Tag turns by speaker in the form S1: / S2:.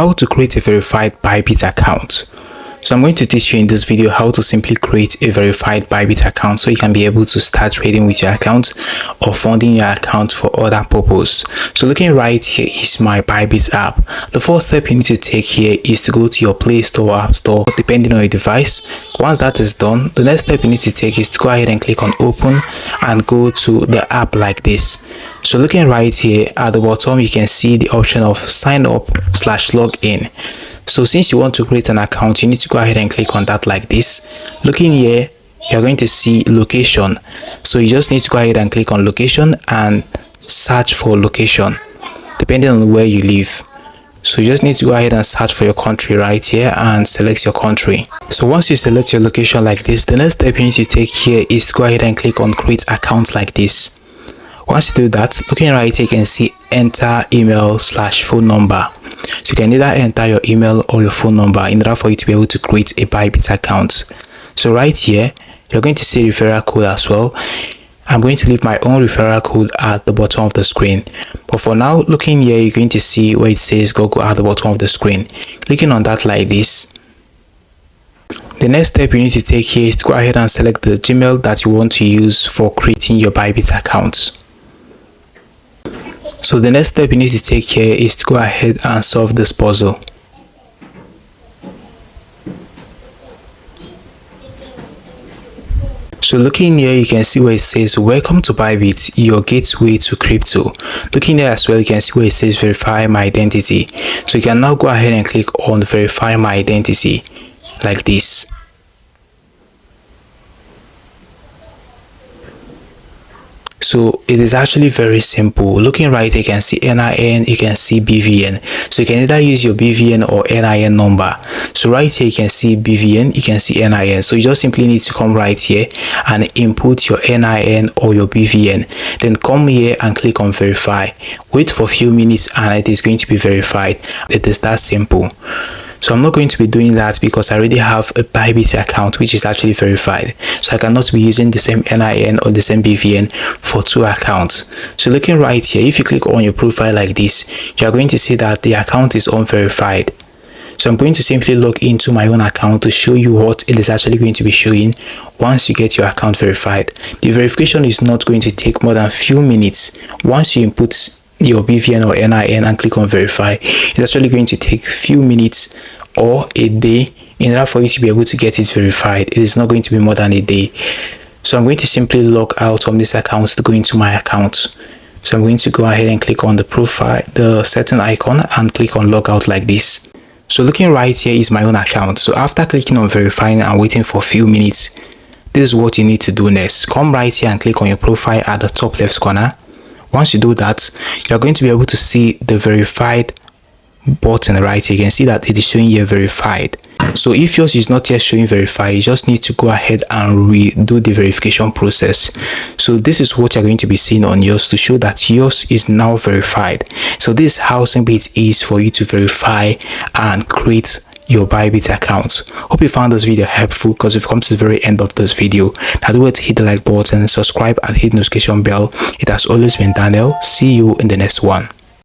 S1: how to create a verified Bybit account. So I'm going to teach you in this video how to simply create a verified Bybit account so you can be able to start trading with your account or funding your account for other purpose. So looking right here is my Bybit app. The first step you need to take here is to go to your Play Store or App Store depending on your device. Once that is done, the next step you need to take is to go ahead and click on open and go to the app like this. So looking right here at the bottom, you can see the option of sign up/login. So since you want to create an account, you need to go ahead and click on that like this. Looking here, you're going to see location. So you just need to go ahead and click on location and search for location depending on where you live. So you just need to go ahead and search for your country right here and select your country. So once you select your location like this, the next step you need to take here is to go ahead and click on create account like this. Once you do that, looking right here, you can see enter email/phone number. So you can either enter your email or your phone number in order for you to be able to create a Bybit account. So right here, you're going to see referral code as well. I'm going to leave my own referral code at the bottom of the screen. But for now, looking here, you're going to see where it says go at the bottom of the screen. Clicking on that like this. The next step you need to take here is to go ahead and select the Gmail that you want to use for creating your Bybit account. So the next step you need to take here is to go ahead and solve this puzzle. So looking here, you can see where it says welcome to Bybit, your gateway to crypto. Looking here as well, you can see where it says verify my identity. So you can now go ahead and click on verify my identity like this. So it is actually very simple. Looking right, you can see NIN, you can see BVN. So you can either use your BVN or NIN number. So right here, you can see BVN, you can see NIN. So you just simply need to come right here and input your NIN or your BVN. Then come here and click on verify. Wait for a few minutes and it is going to be verified. It is that simple. So I'm not going to be doing that because I already have a Bybit account which is actually verified. So I cannot be using the same NIN or the same BVN for two accounts. So looking right here, if you click on your profile like this, you are going to see that the account is unverified. So I'm going to simply log into my own account to show you what it is actually going to be showing once you get your account verified. The verification is not going to take more than a few minutes. Once you input your BVN or NIN and click on verify, it's actually going to take a few minutes or a day in order for you to be able to get it verified. It is not going to be more than a day. So I'm going to simply log out from this account to go into my account. So I'm going to go ahead and click on the profile, the setting icon, and click on log out like this. So looking right here is my own account. So after clicking on verifying and waiting for a few minutes, this is what you need to do next. Come right here and click on your profile at the top left corner. Once you do that, you're going to be able to see the verified button right here. You can see that it is showing here verified. So if yours is not yet showing verified, you just need to go ahead and redo the verification process. So this is what you're going to be seeing on yours to show that yours is now verified. So this is how simple it is for you to verify and create your Bybit account. Hope you found this video helpful, because we've come to the very end of this video. Now do it to hit the like button, subscribe and hit the notification bell. It has always been Daniel. See you in the next one.